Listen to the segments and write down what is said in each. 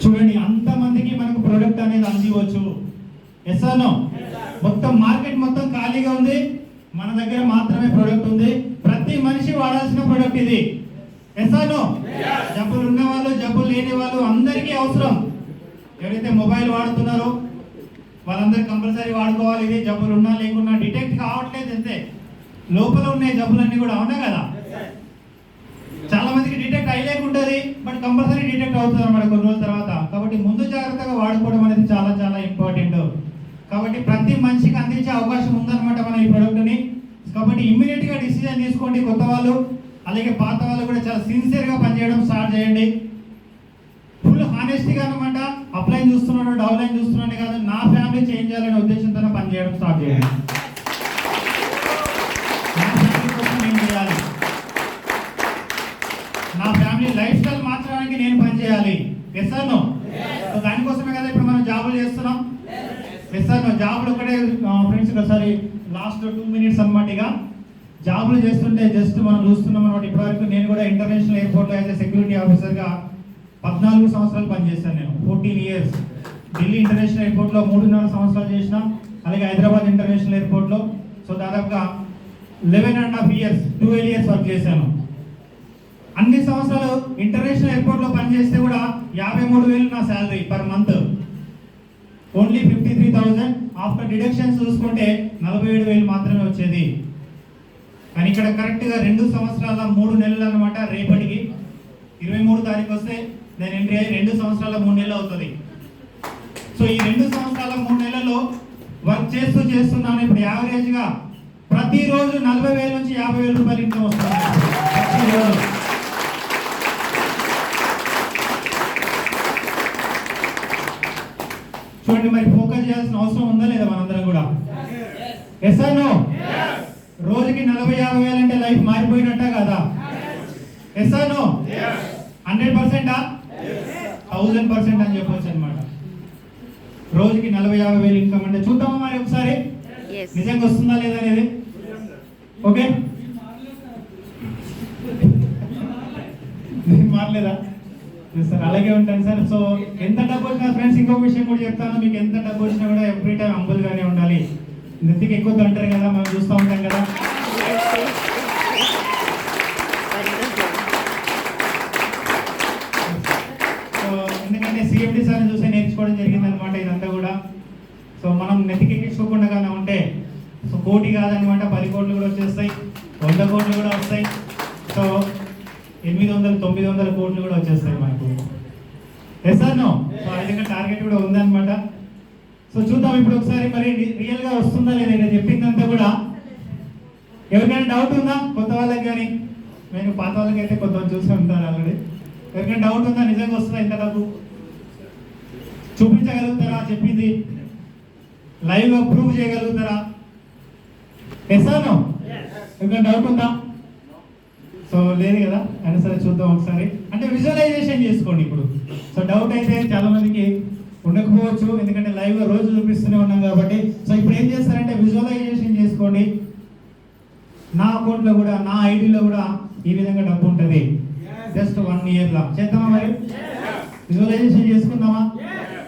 చూడండి, అంతమందికి మనకు ప్రొడక్ట్ అనేది అందివచ్చు. Yes or no? మొత్తం మార్కెట్ మొత్తం ఖాళీగా ఉంది, మన దగ్గర మాత్రమే ప్రొడక్ట్ ఉంది. ప్రతి మనిషి వాడాల్సిన ప్రొడక్ట్ ఇది. Yes or no? జబ్బులు ఉన్న వాళ్ళు, జబ్బులు లేని వాళ్ళు అందరికీ అవసరం. ఎవరైతే మొబైల్ వాడుతున్నారో వాళ్ళందరూ కంపల్సరీ వాడుకోవాలి. ఇది జబ్బులు ఉన్నా లేకున్నా డిటెక్ట్ కావట్లేదు, అంతే. లోపల ఉన్నాయి జబ్బులన్నీ కూడా, అవునా కదా? చాలా మందికి డిటెక్ట్ అయ్యలేకుంటుంది, బట్ కంపల్సరీ డిటెక్ట్ అవుతుంది అన్నమాట కొన్ని రోజుల తర్వాత. కాబట్టి ముందు జాగ్రత్తగా వాడుకోవడం అనేది చాలా చాలా ఇంపార్టెంట్. కాబట్టి ప్రతి మనిషికి అందించే అవకాశం ఉందన్నమాట మన ఈ ప్రోడక్ట్ని. కాబట్టి ఇమ్మీడియట్గా డిసిజన్ తీసుకోండి. కొత్త వాళ్ళు అలాగే పాత వాళ్ళు కూడా చాలా సిన్సియర్గా పనిచేయడం స్టార్ట్ చేయండి. ఫుల్ హానెస్టీగా అనమాట. అప్లైన్ చూస్తున్నాను, డౌన్లైన్ చూస్తున్నాను కాదు, నా ఫ్యామిలీ చేంజ్ చేయాలనే ఉద్దేశంతో పనిచేయడం స్టార్ట్ చేయండి. నా ఫ్యామిలీ కోసం నేను చేయాలి, నా ఫ్యామిలీ లైఫ్ స్టైల్ మార్చడానికి నేను పనిచేయాలి. Yes or no? దానికోసమే కదా ఇప్పుడు మనం జాబులు చేస్తున్నాం. Yes or no? జాబులు ఒకటే ఫ్రెండ్స్, ఒకసారి లాస్ట్ 2 minutes అన్నమాట. ఇక జాబులు చేస్తుంటే జస్ట్ మనం చూస్తున్నాం అనమాట. ఇప్పటివరకు నేను కూడా ఇంటర్నేషనల్ ఎయిర్పోర్ట్లో అయితే సెక్యూరిటీ ఆఫీసర్గా 14 సంవత్సరాలు పనిచేశాను నేను, 14 years. ఢిల్లీ ఇంటర్నేషనల్ ఎయిర్పోర్ట్లో 3.5 సంవత్సరాలు చేసిన, అలాగే హైదరాబాద్ ఇంటర్నేషనల్ ఎయిర్పోర్ట్లో దాదాపుగా 11.5 years, 12 years వర్క్ చేశాను. అన్ని సంవత్సరాలు ఇంటర్నేషనల్ ఎయిర్పోర్ట్లో పనిచేస్తే కూడా 53,000 నా salary per month. Only 53,000. After deductions చూసుకుంటే 47,000 మాత్రమే వచ్చేది. కానీ ఇక్కడ కరెక్ట్గా 2 సంవత్సరాల 3 నెలలు అనమాట. రేపటికి 23 తారీఖు వస్తే నేను ఎంట్రీ అయ్యి 2 సంవత్సరాల 3 నెలలు అవుతుంది. సో ఈ 2 సంవత్సరాల 3 నెలల్లో వర్క్ చేస్తున్నాను. ఇప్పుడు యావరేజ్గా ప్రతిరోజు 40,000 నుంచి 50,000 రూపాయలు ఇన్కమ్ వస్తుంది ప్రతిరోజు. చూడండి, మరి ఫోకస్ చేయాల్సిన అవసరం ఉందా లేదా మనందరం కూడా? Yes or no? రోజుకి 40,000-50,000 అంటే లైఫ్ మారిపోయినట్ట కదా? Yes or no? 100%? 1000% అని చెప్పొచ్చు అనమాట. రోజుకి 40,000-50,000 ఇన్కమ్ అంటే చూద్దామా మరి ఒకసారి నిజంగా వస్తుందా లేదా అనేది. ఓకే, మారలేదా సార్? అలాగే ఉంటాను సార్. సో ఎంత డబ్బు వచ్చినా ఫ్రెండ్స్, ఇంకొక విషయం కూడా చెప్తాను మీకు. ఎంత డబ్బు వచ్చినా కూడా ఎవ్రీ టైం హంబుల్గానే ఉండాలి. నెత్తికి ఎక్కువ అంటారు కదా, మనం చూస్తూ ఉంటాం కదా. సో ఎందుకంటే సిఎండి సార్ని చూసే నేర్చుకోవడం జరిగింది అనమాట ఇదంతా కూడా. సో మనం నెత్తికి ఎక్కించుకోకుండా ఉంటే సో కోటి కాదనమాట, 10 కోట్లు కూడా వచ్చేస్తాయి, 100 కోట్లు కూడా వస్తాయి. సో 800-900 కోట్లు కూడా వచ్చేస్తాయి మనకు. Yes or no? సో ఆ విధంగా టార్గెట్ కూడా ఉందన్నమాట. సో చూద్దాం ఇప్పుడు ఒకసారి మరి రియల్గా వస్తుందా లేదా. నేను చెప్పిందంతా కూడా ఎవరికైనా డౌట్ ఉందా? కొత్త వాళ్ళకి కానీ, నేను పాత వాళ్ళకి అయితే కొంత చూసి ఉంటాను ఆల్రెడీ. ఎవరికైనా డౌట్ ఉందా? నిజంగా వస్తుందా? ఇంత డబ్బు చూపించగలుగుతారా? చెప్పింది లైవ్గా ప్రూవ్ చేయగలుగుతారా? Yes or no? ఎవరికైనా డౌట్ ఉందా? సో లేదు కదా, అయినా సరే చూద్దాం ఒకసారి. అంటే విజువలైజేషన్ చేసుకోండి ఇప్పుడు. సో డౌట్ అయితే చాలా మందికి ఉండకపోవచ్చు, ఎందుకంటే లైవ్గా రోజు చూపిస్తూనే ఉన్నాం కాబట్టి. సో ఇప్పుడు ఏం చేస్తారంటే విజువలైజేషన్ చేసుకోండి. నా అకౌంట్లో కూడా, నా ఐడిలో కూడా ఈ విధంగా డబ్బు ఉంటుంది. జస్ట్ 1 yearలో చేద్దామా మరి? విజువలైజేషన్ చేసుకుందామా?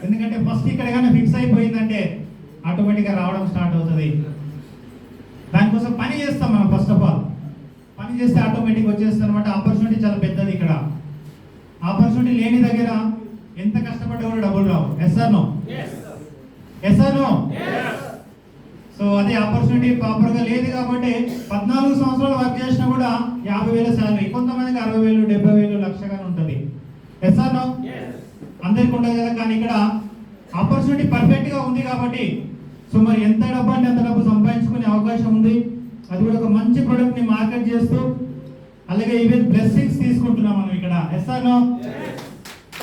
ఎందుకంటే ఫస్ట్ ఇక్కడ కానీ ఫిక్స్ అయిపోయిందంటే ఆటోమేటిక్గా రావడం స్టార్ట్ అవుతుంది. దానికోసం పని చేస్తాం మనం. ఫస్ట్ ఆఫ్ ఆల్ పని చేస్తే ఆటోమేటిక్ వచ్చేస్తుంది అనమాట. ఆపర్చునిటీ చాలా పెద్దది ఇక్కడ. ఆపర్చునిటీ లేని దగ్గర ఎంత కష్టపడ్డా కూడా డబ్బులు రావు. Yes or no? Yes or no? So అదే ఆపర్చునిటీ ప్రాపర్గా లేదు కాబట్టి 14 సంవత్సరాలు వర్క్ చేసినా కూడా 50,000 శాలరీ, కొంతమందికి 60,000, 70,000, లక్షగానే ఉంటుంది. Yes or no? అందరికి ఉండదు కదా. కానీ ఇక్కడ ఆపర్చునిటీ పర్ఫెక్ట్గా ఉంది కాబట్టి సో మరి ఎంత డబ్బు అంటే అంత డబ్బు సంపాదించుకునే అవకాశం ఉంది. అది కూడా ఒక మంచి ప్రోడక్ట్ని మార్కెట్ చేస్తూ, అలాగే ఈవెన్ బ్లెస్సింగ్స్ తీసుకుంటున్నాం మనం ఇక్కడ. Yes or no?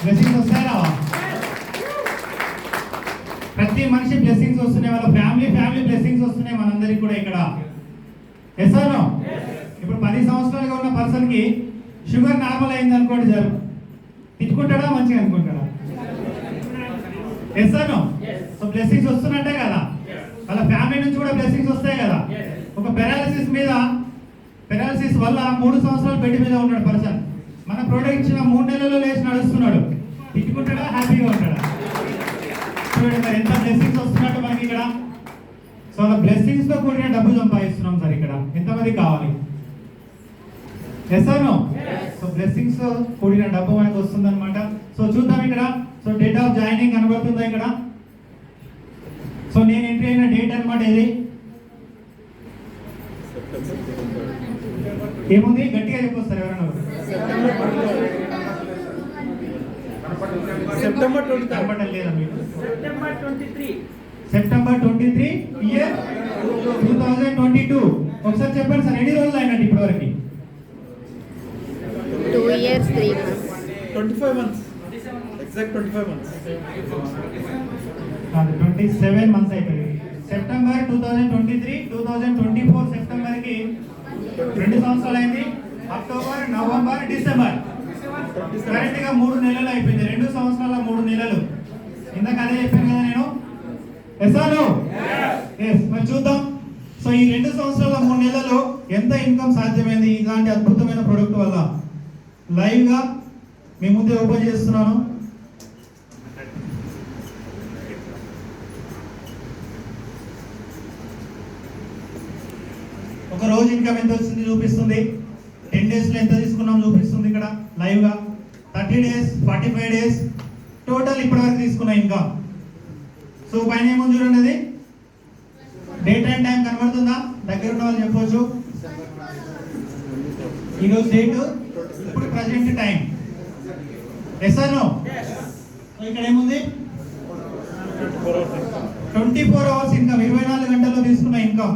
బ్లెస్సింగ్స్ వస్తాయా? ప్రతి మనిషి బ్లెస్సింగ్స్ వస్తున్నాయి, వాళ్ళ ఫ్యామిలీ బ్లెస్సింగ్స్ వస్తున్నాయి మనందరికి కూడా ఇక్కడ. Yes or no? ఇప్పుడు 10 సంవత్సరాలుగా ఉన్న పర్సన్కి షుగర్ నార్మల్ అయింది అనుకోండి సార్, తిట్టుకుంటాడా మంచిగా అనుకుంటాడా? Yes or no? So blessings వస్తున్నట్టే కదా, వాళ్ళ ఫ్యామిలీ నుంచి కూడా బ్లెస్సింగ్స్ వస్తాయి కదా. ఒక పెరాలసిస్ వల్ల 3 సంవత్సరాలు బెడ్ మీద ఉన్నాడు పర్సన్. మన ప్రోడక్ట్ ఇచ్చిన 3 నెలల్లో లేచి నడుస్తున్నాడు. తిట్టుకుంటాడా, హ్యాపీగా ఉంటాడా? చూడండి మరి ఎంత బ్లెస్సింగ్స్ వస్తున్నట్టు మనకి ఇక్కడ. సో అలా బ్లెస్సింగ్స్ తో కూడిన డబ్బు సంపాదిస్తున్నాం సార్ ఇక్కడ. ఎంతమంది కావాలి? Yes or no? So blessings తో కూడిన డబ్బు మనకు వస్తుంది అనమాట. సో చూద్దాం ఇక్కడ. సో డేట్ ఆఫ్ జాయినింగ్ కనబడుతుందా ఇక్కడ? సో నేను ఎంట్రీ అయిన డేట్ అనమాట ఇది. ఏముంది గట్టిగా చెప్పొస్తారు ఎవరన్నా? సెప్టెంబర్ 23 లేదా మీకు? September 23 September 23 year 2022. ఒకసారి చెప్పండి సార్, ఎన్ని రోజులు అయినట్టు ఇప్పటివరకు? 2 years 3 months. 25 months. Exact 25 months. 27 months అయిపోయింది. సెప్టెంబర్ 2023 2024 సెప్టెంబర్కి 2 సంవత్సరాలు అయింది. అక్టోబర్, నవంబర్, డిసెంబర్ కరెక్ట్ గా 3 నెలలు అయిపోయింది. 2 సంవత్సరాల 3 నెలలు. ఇందాక అదే చెప్పాను కదా నేను. Yes or no? ఎస్. మరి చూద్దాం. సో ఈ 2 సంవత్సరాల 3 నెలలు ఎంత ఇన్కమ్ సాధ్యమైంది ఇలాంటి అద్భుతమైన ప్రొడక్ట్ వల్ల? లైవ్ గా మీ ముందే ఓపెన్ చేస్తున్నాను. ఒక రోజు ఇన్కమ్ ఎంత వచ్చింది చూపిస్తుంది. 10 days లో ఎంత తీసుకున్నాం చూపిస్తుంది ఇక్కడ లైవ్ గా. 30 days, 45 days టోటల్ ఇప్పటివరకు తీసుకున్న ఇన్కమ్. సో పైన ఏముంది చూడండి, అది డేట్ అండ్ టైం కనబడుతుందా? దగ్గర ఉన్న వాళ్ళు చెప్పవచ్చు. ఈరోజు డేట్, ఇప్పుడు present time. Yes or no? So ఇక్కడ ఏముంది? 24 hours ఇన్కమ్, 24 గంటల్లో తీసుకున్న ఇన్కమ్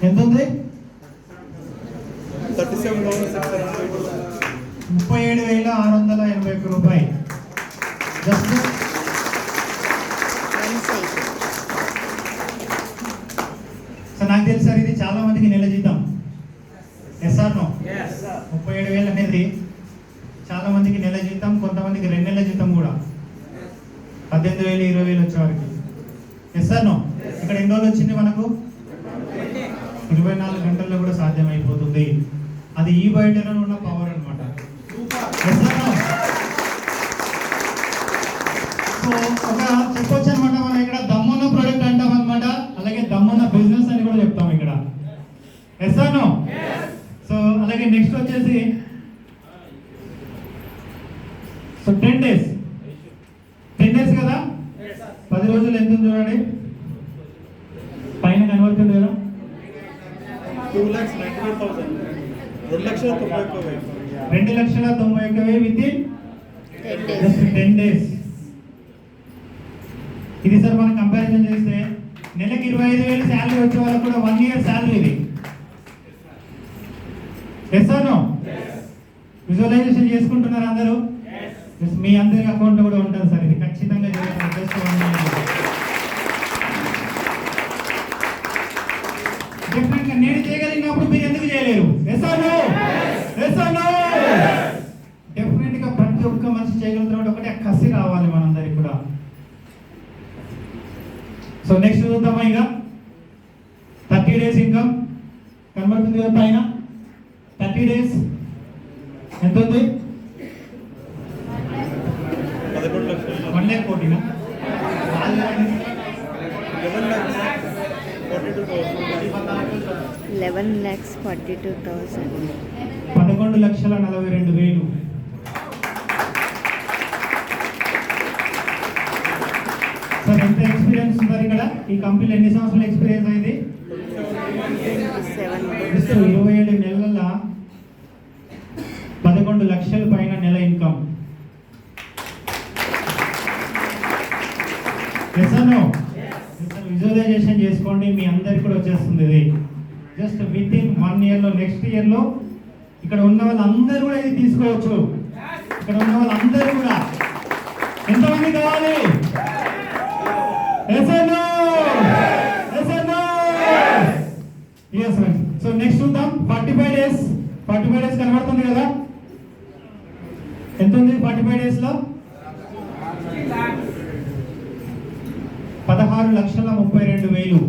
ఎంత ఉంది? 37,681 రూపాయలు. జస్ట్ సో నాకు తెలుసు సార్, ఇది చాలా మందికి నెల జీతం. Yes or no? 37,000 అనేది చాలా మందికి నెల జీతం, కొంతమందికి 2 నెలల జీతం కూడా. 18,000 20,000 వచ్చేవారికి. Yes or no? ఇక్కడ ఎన్ని రోజులు వచ్చింది మనకు? 24 గంటల్లో కూడా సాధ్యమైపోతుంది. అది ఈ బయటలో ఉన్న పవర్ అనమాట. సో ఒక చెప్పొచ్చు అనమాట, మనం ఇక్కడ దమ్మున్న ప్రోడక్ట్ అంటాం అనమాట. అలాగే దమ్మున్న బిజినెస్ అని కూడా చెప్తాం ఇక్కడ. Yes or no? సో అలాగే నెక్స్ట్ వచ్చేసి సో 10 days కదా. 10 రోజులు ఎంత ఉంది చూడండి, పైన కనబడుతుంది కదా. 2,91,000. 2,91,000 విత్ ఇన్ జస్ట్ 10 days. ఇది సార్ మనం కంపారిజన్ చేస్తే నెలకి 25,000 శాలరీ వచ్చే వాళ్ళకి కూడా 1 year శాలరీ ఇది. Yes or no? విజువలైజేషన్ చేసుకుంటున్నారు అందరూ? మీ అందరి అకౌంట్ కూడా ఉంటుంది సార్, ఇది ఖచ్చితంగా చేయాలి. Just 1 year. డెఫినెట్గా నేను చేయగలిగినప్పుడు మీరు ఎందుకు చేయలేరు? Yes or no? Yes or no? డెఫినెట్గా ప్రతి ఒక్క మనిషి చేయగలుగుతున్నాడు. ఒకటి కసి రావాలి మనందరికి కూడా. సో నెక్స్ట్ చూద్దామా. ఇక 30 days ఇన్కమ్ కనబడుతుంది కదా పైన. 30 days ఎంత ఉంది? 11 లక్షలు. 1 lakh కోటినా? 11,42,000. 11,42,000. సార్ ఎంత ఎక్స్పీరియన్స్ ఉన్నారు ఇక్కడ? ఈ కంపెనీలో ఎన్ని సంవత్సరాల ఎక్స్పీరియన్స్ అయింది? 27 నెలల 11 లక్షల పైన నెల ఇన్కమ్. విజువలైజేషన్ చేసుకోండి, మీ అందరికి కూడా వచ్చేస్తుంది ఇది. జస్ట్ విత్ ఇన్ 1 year లో, నెక్స్ట్ ఇయర్ లో ఇక్కడ ఉన్న వాళ్ళందరూ కూడా ఇది తీసుకోవచ్చు. ఇక్కడ ఉన్న వాళ్ళందరూ కూడా ఎంతమంది కావాలి? సో నెక్స్ట్ చూద్దాం. 45 days కనబడుతుంది కదా. ఎంత ఉంది 45 days లో? 16,32,000.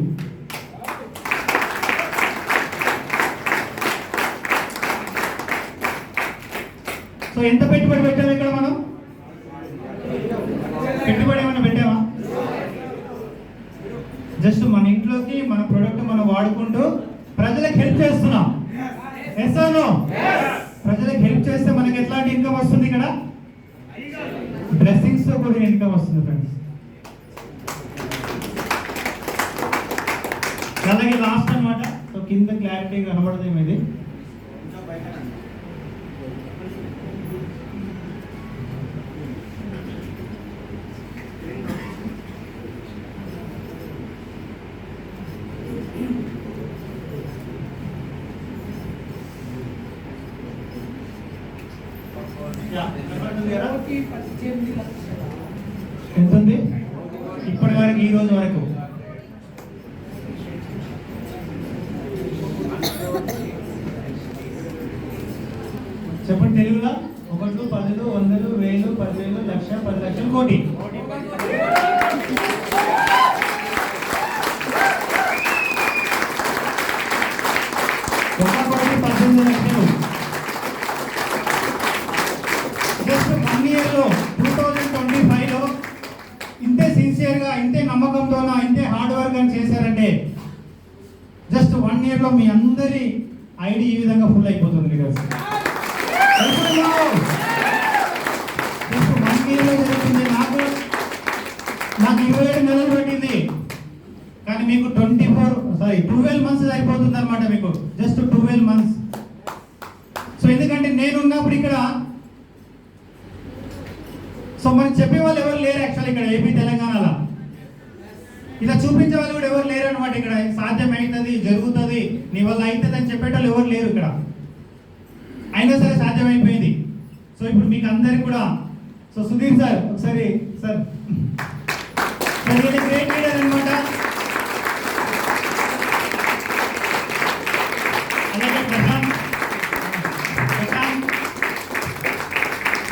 సో ఎంత పెట్టుబడి పెట్టాము ఇక్కడ మనం? పెట్టుబడి ఏమైనా పెట్టామా? జస్ట్ మన ఇంట్లోకి మన ప్రొడక్ట్ మనం వాడుకుంటూ ప్రజలకు హెల్ప్ చేస్తున్నాం. Yes or no? ప్రజలకు హెల్ప్ చేస్తే మనకి ఎట్లాంటి ఇన్కమ్ వస్తుంది? ఇక్కడ బ్లెస్సింగ్స్ తో కూడిన ఇన్కమ్ వస్తుంది ఫ్రెండ్స్. అలాగే లాస్ట్ అన్నమాట. సో కింద క్లారిటీ కనబడదు ఇది. ఎంత ఉంది ఇప్పటి వరకు, ఈ రోజు వరకు? చెప్పండి తెలుగులో. 1, 10, 100, 1000, 10,000, లక్ష, 10 లక్షలు, కోటి. ఒక కోటి 18 లక్షలు. జస్ట్ 1 ఇయర్ లో 2025 లో ఇంతే సిన్సియర్ గా, ఇంతే నమ్మకంతో, ఇంతే హార్డ్ వర్క్ అని చేశారంటే జస్ట్ 1 ఇయర్ లో మీ అందరి ఐడి ఈ విధంగా ఫుల్ అయిపోతుంది. జస్ట్ 1 ఇయర్ లో జరుగుతుంది. నాకు 27 నెలలు పట్టింది, కానీ మీకు 12 మంత్స్ అయిపోతుంది అనమాట. మీకు జస్ట్ 12 మంత్స్. సో ఎందుకంటే నేను ఉన్నప్పుడు ఇక్కడ, సో మనకి చెప్పే వాళ్ళు ఎవరు లేరు యాక్చువల్ ఇక్కడ ఏపీ తెలంగాణలో. ఇలా చూపించే వాళ్ళు కూడా ఎవరు లేరు అనమాట. ఇక్కడ సాధ్యమవుతుంది, జరుగుతుంది, నీ వల్ల అవుతుంది అని చెప్పేటోళ్ళు ఎవరు లేరు ఇక్కడ. అయినా సరే సాధ్యమైపోయింది. సో ఇప్పుడు మీకు అందరికి కూడా, సో సుధీర్ సార్ ఒకసారి సార్ గ్రేట్ లీడర్ అనమాట. అలాగే ప్రశాంత్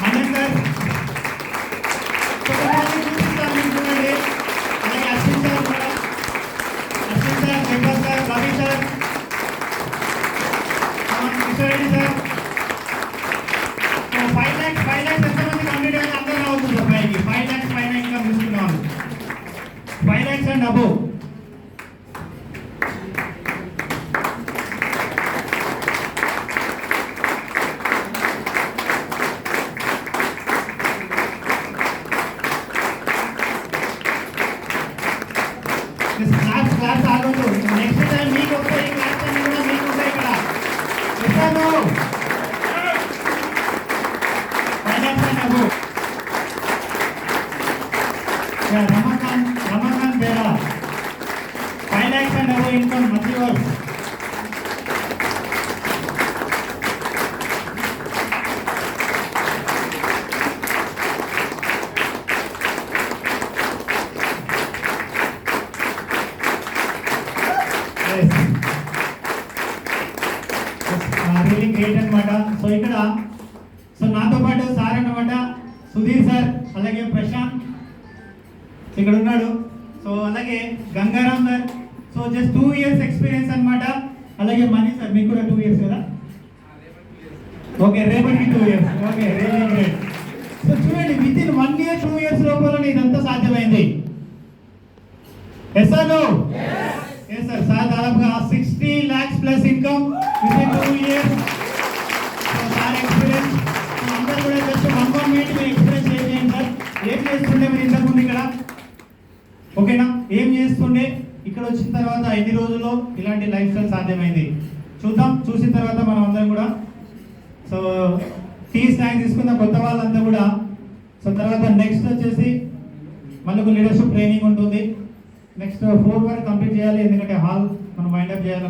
ఆనంద్ సార్, చూపిస్తాను మీకు చూడండి. అలాగే అశ్విన్ సార్ కూడా, Ashwin sir, Jagan sir, Ravi sir, Kishore Reddy sir. 5 lakhs ఎంతమంది కంప్లీట్ అయితే అందరూ అవుతుంది. 5 lakhs పైన ఇంకా తీసుకున్నాం. 5 lakhs అండ్ అబోవ్. క్లాస్ ఆగొద్దు. నెక్స్ట్ టైం మీకు వస్తాయి ఈ క్లాస్ అన్ని కూడా మీకు ఉంటాయి ఇక్కడ. ఇస్తాను Ramakant Bera 5 lakhs and above income monthly work. Really great అనమాట. సో ఇక్కడ, సో నాతో పాటు సార్ అన్నమాట, సుధీర్ సార్, అలాగే ప్రశాంత్ ఇక్కడ ఉన్నాడు. సో అలాగే Gangaram sir. So just 2 years experience అనమాట. అలాగే మనీ సార్, మీకు కూడా 2 years కదా? ఓకే, రేపటికి 2 years. Okay, really great. So చూడండి, విత్ ఇన్ 1 year 2 years లోపల ఇదంతా సాధ్యమైంది. Yes or no? Yes sir. Sir దాదాపుగా 60 lakhs plus income within 2 years. So sir experience. అందరూ కూడా జస్ట్ 1 minute మీరు ఎక్స్పీరియన్స్ చేయండి సార్. ఏం చేస్తుండే మీరు ఇంతకుముందు ఇక్కడ? ఓకేనా? ఏం చేస్తుండే? ఇక్కడ వచ్చిన తర్వాత ఎన్ని రోజుల్లో ఇలాంటి లైఫ్ స్టైల్ సాధ్యమైంది చూద్దాం. చూసిన తర్వాత మనం అందరం కూడా సో టీ స్నాక్స్ తీసుకుందాం కొత్త వాళ్ళంతా కూడా. సో తర్వాత నెక్స్ట్ వచ్చేసి మనకు లీడర్షిప్ ట్రైనింగ్ ఉంటుంది. నెక్స్ట్ 4 వరకు కంప్లీట్ చేయాలి, ఎందుకంటే హాల్ మనం వైండప్ చేయాలి.